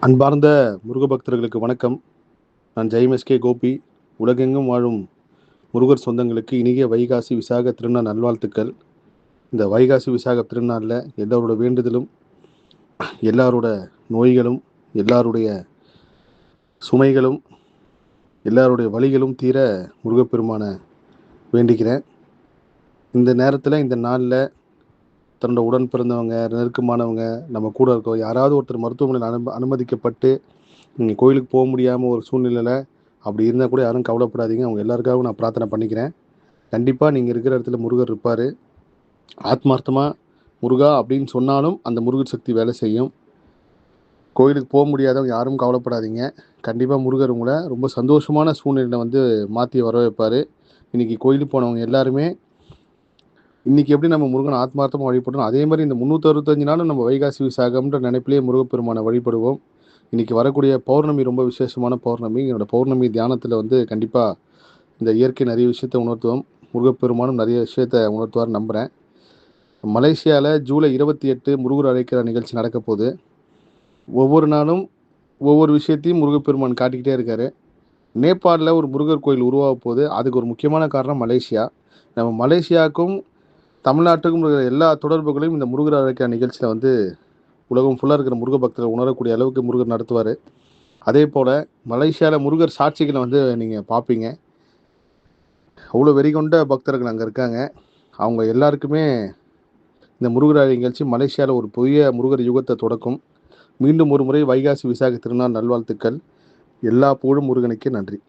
அன்பார்ந்த முருக பக்தர்களுக்கு வணக்கம். நான் ஜெயம் கோபி. உலகெங்கும் வாழும் முருகர் சொந்தங்களுக்கு இனிய வைகாசி விசாக திருநாள் நல்வாழ்த்துக்கள். இந்த வைகாசி விசாக திருநாளில் எல்லாரோட வேண்டுதலும், எல்லாரோட நோய்களும், எல்லாருடைய சுமைகளும், எல்லாருடைய வழிகளும் தீர முருகப்பெருமான வேண்டிக்கிறேன். இந்த நேரத்தில், இந்த நாளில் தன்னோட உடன் பிறந்தவங்க, நெருக்கமானவங்க, நம்ம கூட இருக்கவங்க யாராவது ஒருத்தர் மருத்துவமனையில் அனுமதிக்கப்பட்டு நீங்கள் கோயிலுக்கு போக முடியாமல் ஒரு சூழ்நிலையில் அப்படி இருந்தால் கூட யாரும் கவலைப்படாதீங்க. அவங்க எல்லாருக்காகவும் நான் பிரார்த்தனை பண்ணிக்கிறேன். கண்டிப்பாக நீங்கள் இருக்கிற இடத்துல முருகர் இருப்பார். ஆத்மார்த்தமாக முருகா அப்படின்னு சொன்னாலும் அந்த முருகர் சக்தி வேலை செய்யும். கோயிலுக்கு போக முடியாதவங்க யாரும் கவலைப்படாதீங்க. கண்டிப்பாக முருகர் உங்களை ரொம்ப சந்தோஷமான சூழ்நிலையில் மாற்றி வர வைப்பார். இன்றைக்கி கோயிலுக்கு போனவங்க எல்லாருமே இன்றைக்கி எப்படி நம்ம முருகன் ஆத்மார்த்தமாக வழிபடுறோம், அதே மாதிரி இந்த 365 நாளும் நம்ம வைகாசி விசாகம்ன்ற நினைப்பிலே முருகப்பெருமானை வழிபடுவோம். இன்றைக்கி வரக்கூடிய பௌர்ணமி ரொம்ப விசேஷமான பௌர்ணமி. என்னோடய பௌர்ணமி தியானத்தில் கண்டிப்பாக இந்த இயற்கை நிறைய விஷயத்தை உணர்த்துவோம். முருகப்பெருமானும் நிறைய விஷயத்தை உணர்த்துவார் நம்புகிறேன். மலேசியாவில் ஜூலை 28 முருகர் அழைக்கிற நிகழ்ச்சி நடக்க போகுது. ஒவ்வொரு நாளும் ஒவ்வொரு விஷயத்தையும் முருகப்பெருமான் காட்டிக்கிட்டே இருக்கார். நேபாளில் ஒரு முருகர் கோயில் உருவாக போகுது. அதுக்கு ஒரு முக்கியமான காரணம் மலேசியா. நம்ம மலேசியாவுக்கும் தமிழ்நாட்டுக்கும் இருக்கிற எல்லா தொடர்புகளையும் இந்த முருகர் அழைக்கிற நிகழ்ச்சியில் உலகம் ஃபுல்லாக இருக்கிற முருக பக்தர்கள் உணரக்கூடிய அளவுக்கு முருகர் நடத்துவார். அதே போல் மலேசியாவில் முருகர் சாட்சிகளை நீங்கள் பார்ப்பீங்க. அவ்வளோ வெறிகொண்ட பக்தர்கள் அங்கே இருக்காங்க. அவங்க எல்லாருக்குமே இந்த முருகர் அழை நிகழ்ச்சி மலேசியாவில் ஒரு புதிய முருகர் யுகத்தை தொடக்கும். மீண்டும் ஒரு முறை வைகாசி விசாக திருநாள் நல்வாழ்த்துக்கள். எல்லா புகழும் முருகனுக்கே. நன்றி.